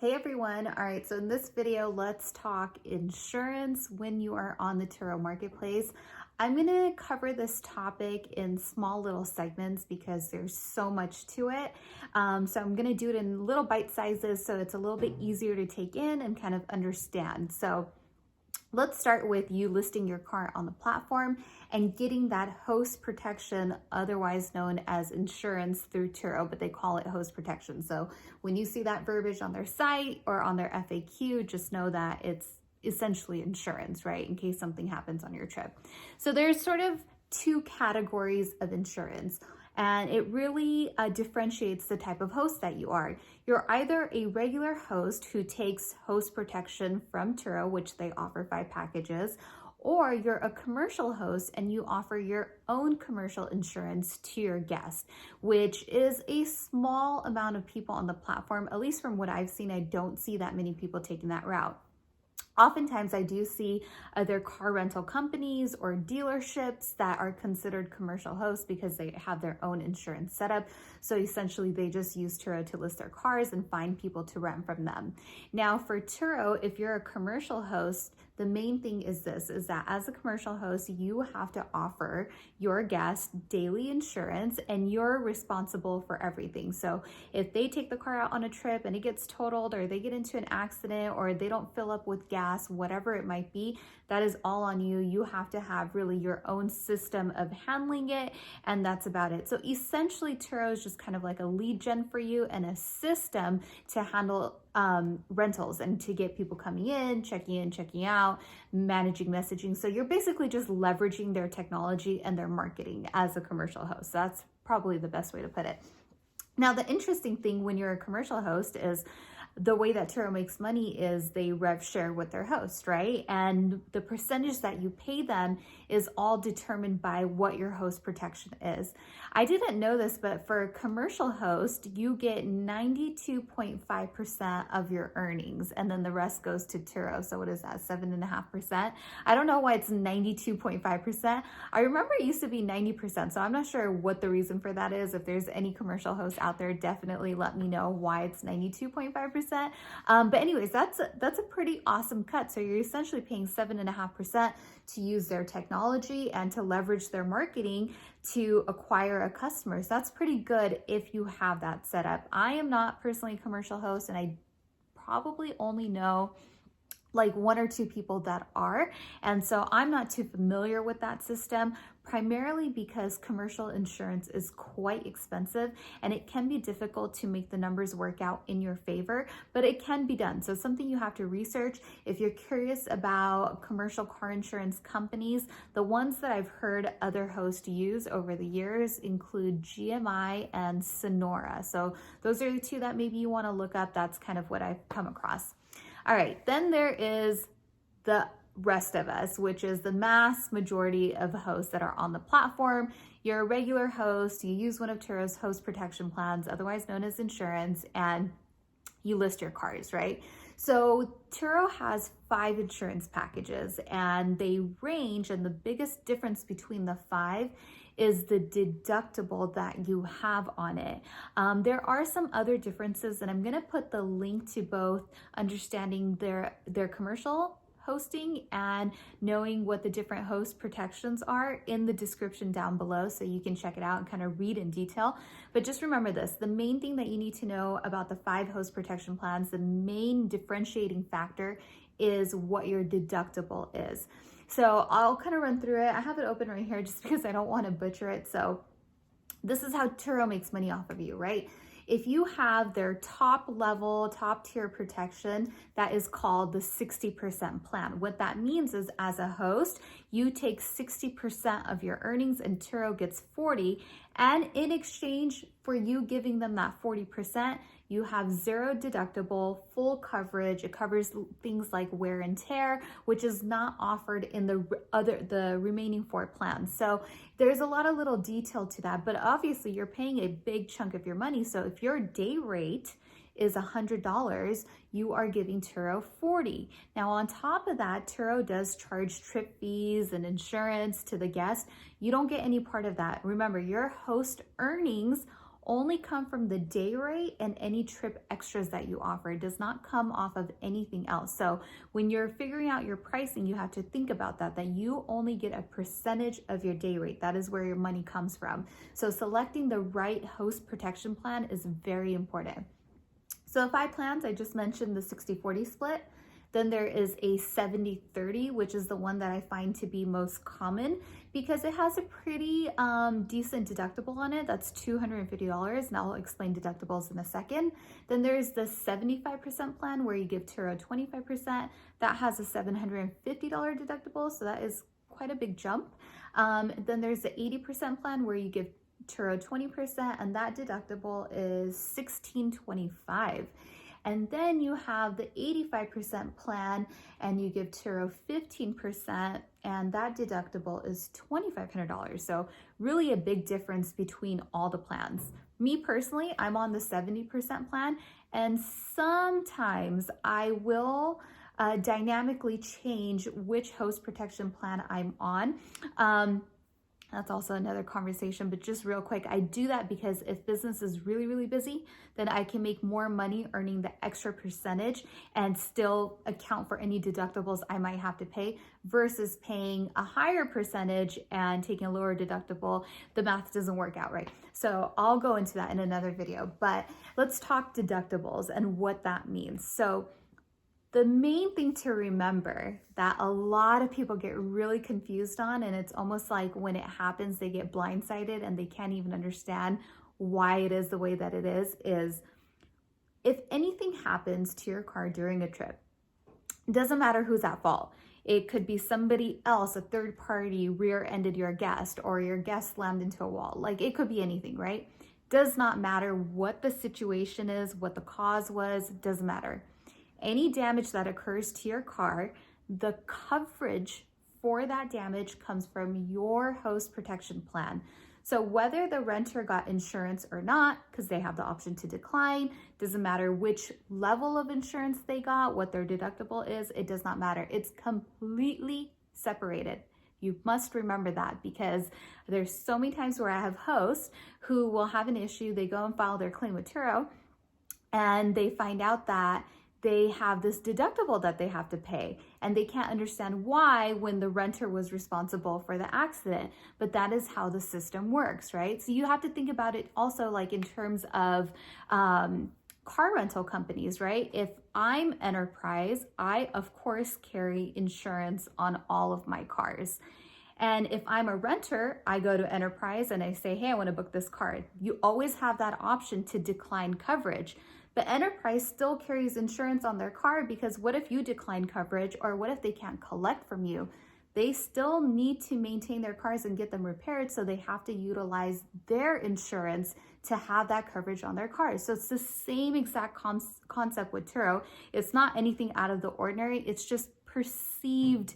Hey everyone. All right, so in this video, let's talk insurance when you are on the Turo marketplace. I'm going to cover this topic in small little segments because there's so much to it. So I'm going to do it in little bite sizes so it's a little bit easier to take in and kind of understand. So let's start with you listing your car on the platform and getting that host protection, otherwise known as insurance, through Turo, but they call it host protection. So when you see that verbiage on their site or on their FAQ, just know that it's essentially insurance, right? In case something happens on your trip. So there's sort of two categories of insurance, and it really differentiates the type of host that you are. You're either a regular host who takes host protection from Turo, which they offer 5 packages, or you're a commercial host and you offer your own commercial insurance to your guests, which is a small amount of people on the platform. At least from what I've seen, I don't see that many people taking that route. Oftentimes I do see other car rental companies or dealerships that are considered commercial hosts because they have their own insurance setup. So essentially they just use Turo to list their cars and find people to rent from them. Now for Turo, if you're a commercial host, the main thing is this, is that as a commercial host, you have to offer your guests daily insurance and you're responsible for everything. So if they take the car out on a trip and it gets totaled, or they get into an accident, or they don't fill up with gas, whatever it might be, that is all on you. You have to have really your own system of handling it, and that's about it. So essentially Turo is just kind of like a lead gen for you and a system to handle rentals and to get people coming in, checking out, managing messaging. So you're basically just leveraging their technology and their marketing as a commercial host. That's probably the best way to put it. Now, the interesting thing when you're a commercial host is the way that Turo makes money is they rev share with their host, right? And the percentage that you pay them is all determined by what your host protection is. I didn't know this, but for a commercial host, you get 92.5% of your earnings, and then the rest goes to Turo. So what is that, 7.5%? I don't know why it's 92.5%. I remember it used to be 90%, so I'm not sure what the reason for that is. If there's any commercial hosts out there, definitely let me know why it's 92.5%. But anyways, that's a pretty awesome cut. So you're essentially paying 7.5% to use their technology and to leverage their marketing to acquire a customer. So that's pretty good if you have that set up. I am not personally a commercial host, and I probably only know like 1 or 2 people that are. And so I'm not too familiar with that system, primarily because commercial insurance is quite expensive and it can be difficult to make the numbers work out in your favor, but it can be done. So something you have to research. If you're curious about commercial car insurance companies, the ones that I've heard other hosts use over the years include GMI and Sonora. So those are the 2 that maybe you want to look up. That's kind of what I've come across. All right, then there is the rest of us, which is the mass majority of hosts that are on the platform. You're a regular host, you use one of Turo's host protection plans, otherwise known as insurance, and you list your cars, right? So Turo has 5 insurance packages, and they range, and the biggest difference between the 5 is the deductible that you have on it. There are some other differences, and I'm gonna put the link to both understanding their commercial hosting and knowing what the different host protections are in the description down below, so you can check it out and kind of read in detail. But just remember this, the main thing that you need to know about the 5 host protection plans, the main differentiating factor is what your deductible is. So I'll kind of run through it. I have it open right here just because I don't want to butcher it. So this is how Turo makes money off of you, right? If you have their top level, top tier protection, that is called the 60% plan. What that means is, as a host, you take 60% of your earnings and Turo gets 40%. And in exchange for you giving them that 40%, you have 0 deductible, full coverage. It covers things like wear and tear, which is not offered in the remaining 4 plans. So there's a lot of little detail to that, but obviously you're paying a big chunk of your money. So if your day rate is $100, you are giving Turo $40. Now on top of that, Turo does charge trip fees and insurance to the guest. You don't get any part of that. Remember, your host earnings only come from the day rate and any trip extras that you offer. It does not come off of anything else. So when you're figuring out your pricing, you have to think about that you only get a percentage of your day rate. That is where your money comes from. So selecting the right host protection plan is very important. So 5 plans, I just mentioned the 60-40 split. Then there is a 70-30, which is the one that I find to be most common because it has a pretty decent deductible on it. That's $250, and I'll explain deductibles in a second. Then there's the 75% plan where you give Turo 25%. That has a $750 deductible, so that is quite a big jump. Then there's the 80% plan where you give Turo 20%, and that deductible is $1,625. And then you have the 85% plan and you give Turo 15%, and that deductible is $2,500. So really a big difference between all the plans. Me personally, I'm on the 70% plan, and sometimes I will dynamically change which host protection plan I'm on. That's also another conversation, but just real quick, I do that because if business is really, really busy, then I can make more money earning the extra percentage and still account for any deductibles I might have to pay versus paying a higher percentage and taking a lower deductible. The math doesn't work out right. So I'll go into that in another video, but let's talk deductibles and what that means. So the main thing to remember that a lot of people get really confused on, and it's almost like when it happens, they get blindsided and they can't even understand why it is the way that it is if anything happens to your car during a trip, it doesn't matter who's at fault. It could be somebody else, a third party rear-ended your guest, or your guest slammed into a wall. Like, it could be anything, right? Does not matter what the situation is, what the cause was, doesn't matter. Any damage that occurs to your car, the coverage for that damage comes from your host protection plan. So whether the renter got insurance or not, because they have the option to decline, doesn't matter which level of insurance they got, what their deductible is, it does not matter. It's completely separated. You must remember that because there's so many times where I have hosts who will have an issue, they go and file their claim with Turo, and they find out that they have this deductible that they have to pay, and they can't understand why when the renter was responsible for the accident. But that is how the system works, right? So you have to think about it also like in terms of car rental companies, right? If I'm Enterprise, I of course carry insurance on all of my cars. And if I'm a renter, I go to Enterprise and I say, hey, I want to book this car. You always have that option to decline coverage. But Enterprise still carries insurance on their car because what if you decline coverage, or what if they can't collect from you? They still need to maintain their cars and get them repaired, so they have to utilize their insurance to have that coverage on their cars. So it's the same exact concept with Turo. It's not anything out of the ordinary. It's just perceived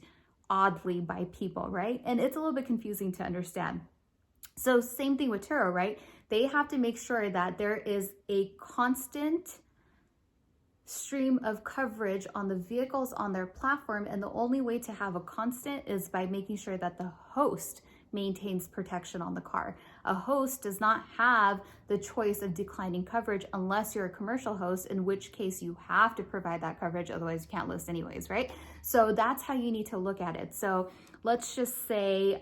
oddly by people, right? And it's a little bit confusing to understand. So same thing with Turo, right? They have to make sure that there is a constant stream of coverage on the vehicles on their platform. And the only way to have a constant is by making sure that the host maintains protection on the car. A host does not have the choice of declining coverage unless you're a commercial host, in which case you have to provide that coverage, otherwise you can't list anyways, right? So that's how you need to look at it. So let's just say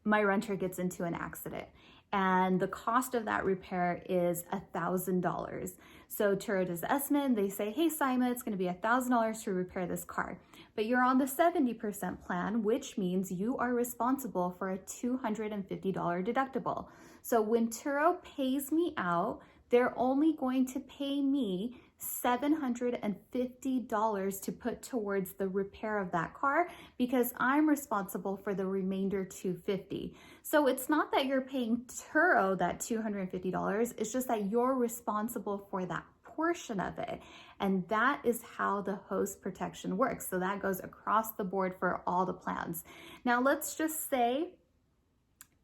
my renter gets into an accident and the cost of that repair is $1,000. So Turo does the estimate and they say, hey, Saimah, it's going to be $1,000 to repair this car. But you're on the 70% plan, which means you are responsible for a $250 deductible. So when Turo pays me out, they're only going to pay me $750 to put towards the repair of that car because I'm responsible for the remainder $250. So it's not that you're paying Turo that $250, it's just that you're responsible for that portion of it. And that is how the host protection works. So that goes across the board for all the plans. Now let's just say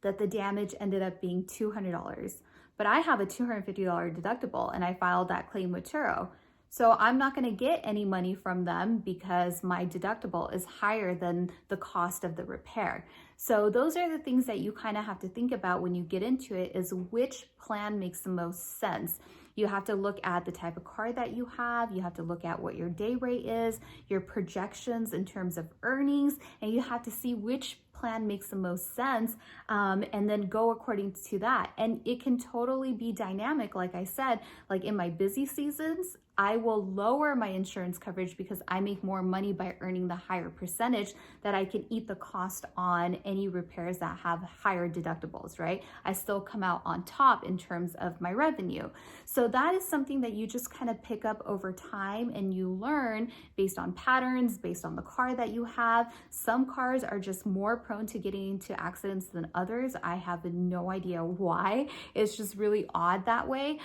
that the damage ended up being $200. But I have a $250 deductible and I filed that claim with Turo. So I'm not going to get any money from them because my deductible is higher than the cost of the repair. So those are the things that you kind of have to think about when you get into it, is which plan makes the most sense. You have to look at the type of car that you have. You have to look at what your day rate is, your projections in terms of earnings, and you have to see which plan makes the most sense, and then go according to that. And it can totally be dynamic. Like I said, like in my busy seasons, I will lower my insurance coverage because I make more money by earning the higher percentage that I can eat the cost on any repairs that have higher deductibles, right? I still come out on top in terms of my revenue. So that is something that you just kind of pick up over time, and you learn based on patterns, based on the car that you have. Some cars are just more prone to getting into accidents than others. I have no idea why. It's just really odd that way.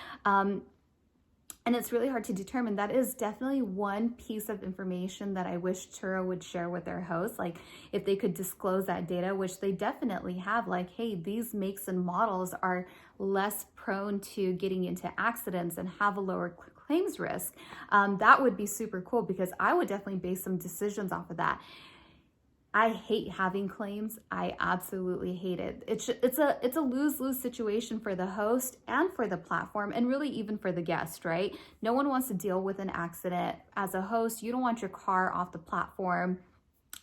And it's really hard to determine. That is definitely one piece of information that I wish Turo would share with their hosts. Like if they could disclose that data, which they definitely have, like, hey, these makes and models are less prone to getting into accidents and have a lower claims risk. That would be super cool, because I would definitely base some decisions off of that. I hate having claims. I absolutely hate it. It's a lose-lose situation for the host and for the platform, and really even for the guest, right? No one wants to deal with an accident. As a host, you don't want your car off the platform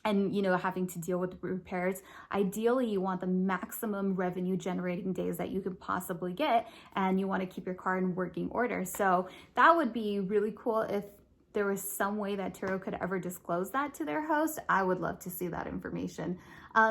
and, you know, having to deal with repairs. Ideally, you want the maximum revenue generating days that you could possibly get, and you want to keep your car in working order. So that would be really cool if there was some way that Turo could ever disclose that to their host. I would love to see that information.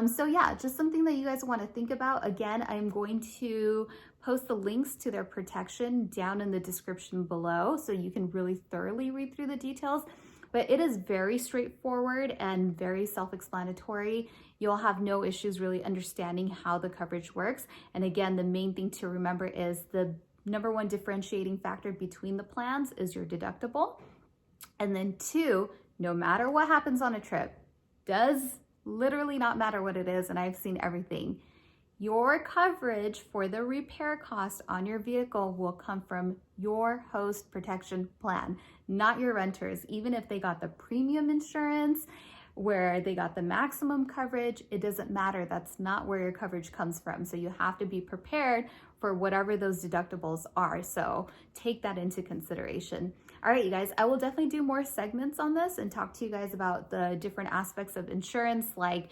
So yeah, just something that you guys want to think about. Again, I'm going to post the links to their protection down in the description below, so you can really thoroughly read through the details. But it is very straightforward and very self-explanatory. You'll have no issues really understanding how the coverage works. And again, the main thing to remember is the number one differentiating factor between the plans is your deductible. And then 2, no matter what happens on a trip, does literally not matter what it is, and I've seen everything, your coverage for the repair cost on your vehicle will come from your host protection plan, not your renters. Even if they got the premium insurance, where they got the maximum coverage, it doesn't matter. That's not where your coverage comes from. So you have to be prepared for whatever those deductibles are. So take that into consideration. All right, you guys, I will definitely do more segments on this and talk to you guys about the different aspects of insurance, like,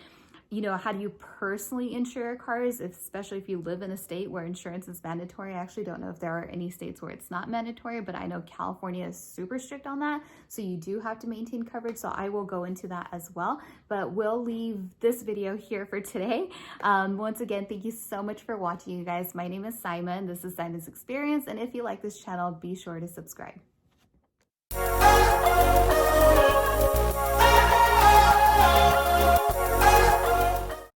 you know, how do you personally insure your cars, especially if you live in a state where insurance is mandatory. I actually don't know if there are any states where it's not mandatory, but I know California is super strict on that. So you do have to maintain coverage. So I will go into that as well, but we'll leave this video here for today. Once again, thank you so much for watching, you guys. My name is Saimah, and this is Saimah's Experience. And if you like this channel, be sure to subscribe.